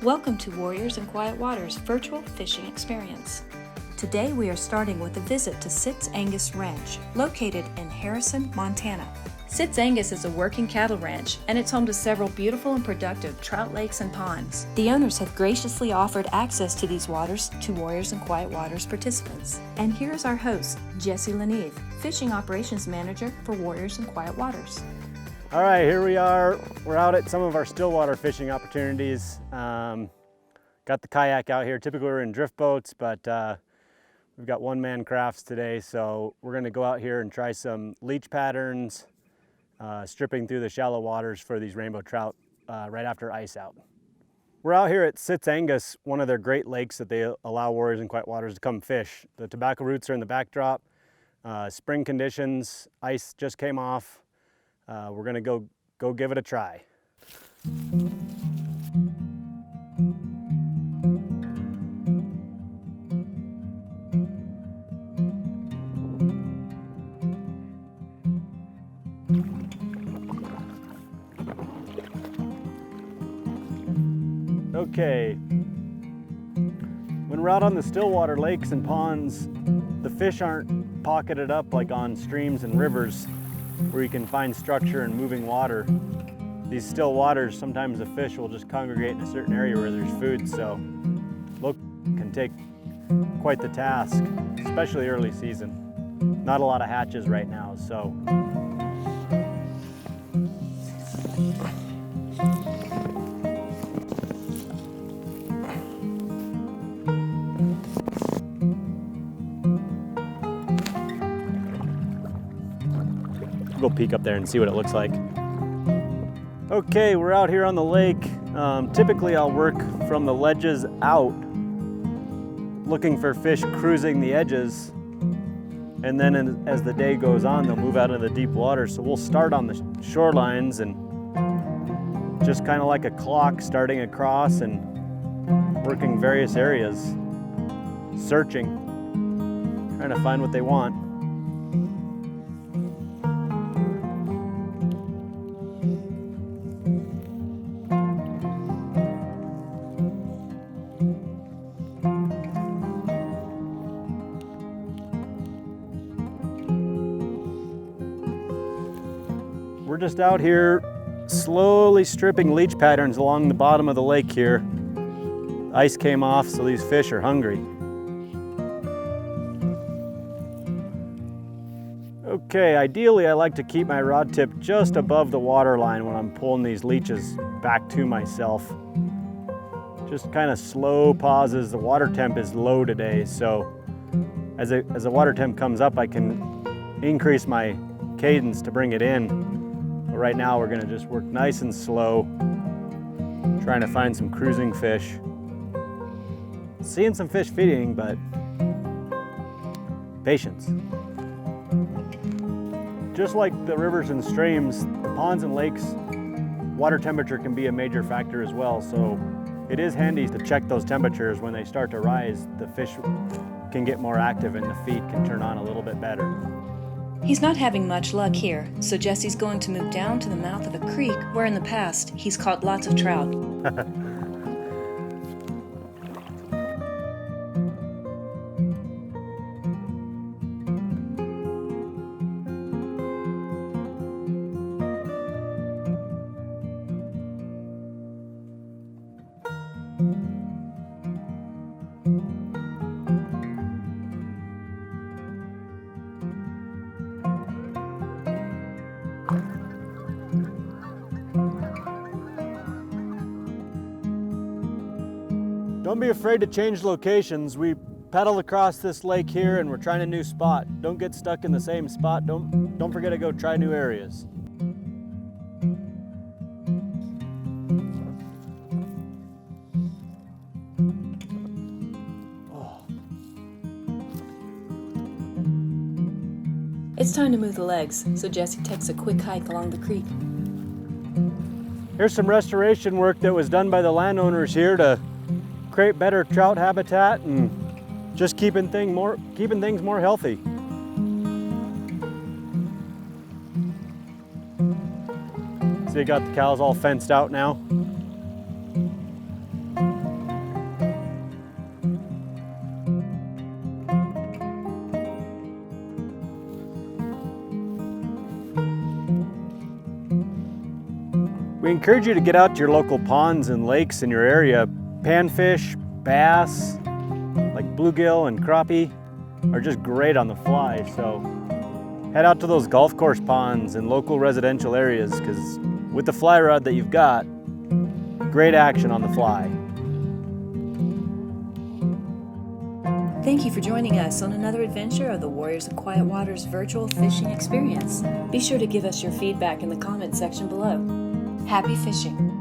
Welcome to Warriors in Quiet Waters virtual fishing experience. Today we are starting with a visit to Sitz Angus Ranch, located in Harrison, Montana. Sitz Angus is a working cattle ranch, and it's home to several beautiful and productive trout lakes and ponds. The owners have graciously offered access to these waters to Warriors in Quiet Waters participants. And here's our host, Jesse Leneve, Fishing Operations Manager for Warriors in Quiet Waters. All right, here we are. We're out at some of our stillwater fishing opportunities. Got the kayak out here. Typically we're in drift boats, but we've got one-man crafts today, so we're gonna go out here and try some leech patterns, stripping through the shallow waters for these rainbow trout right after ice out. We're out here at Sitz Angus, one of their great lakes that they allow Warriors in Quiet Waters to come fish. The tobacco roots are in the backdrop. Spring conditions, ice just came off. We're gonna go give it a try. Okay, when we're out on the stillwater lakes and ponds, the fish aren't pocketed up like on streams and rivers where you can find structure and moving water. These still waters, sometimes the fish will just congregate in a certain area where there's food, so look can take quite the task, especially early season. Not a lot of hatches right now, so. Go peek up there and see what it looks like. Okay, we're out here on the lake. Typically I'll work from the ledges out, looking for fish cruising the edges, and then as the day goes on, they'll move out into the deep water. So we'll start on the shorelines and just kind of like a clock, starting across and working various areas, searching, trying to find what they want. We're just out here slowly stripping leech patterns along the bottom of the lake here. Ice came off, so these fish are hungry. Okay, ideally I like to keep my rod tip just above the water line when I'm pulling these leeches back to myself. Just kind of slow pauses. The water temp is low today, so as the water temp comes up, I can increase my cadence to bring it in. But right now we're gonna just work nice and slow, trying to find some cruising fish. Seeing some fish feeding, but patience. Just like the rivers and streams, the ponds and lakes, water temperature can be a major factor as well. So it is handy to check those temperatures. When they start to rise, the fish can get more active and the feed can turn on a little bit better. He's not having much luck here, so Jesse's going to move down to the mouth of a creek where in the past he's caught lots of trout. Don't be afraid to change locations. We paddled across this lake here and we're trying a new spot. Don't get stuck in the same spot. Don't forget to go try new areas. It's time to move the legs, so Jesse takes a quick hike along the creek. Here's some restoration work that was done by the landowners here to create better trout habitat and just keeping things more healthy. So you got the cows all fenced out now. We encourage you to get out to your local ponds and lakes in your area. Panfish, bass, like bluegill and crappie are just great on the fly. So head out to those golf course ponds and local residential areas, because with the fly rod that you've got, great action on the fly. Thank you for joining us on another adventure of the Warriors of Quiet Waters virtual fishing experience. Be sure to give us your feedback in the comment section below. Happy fishing!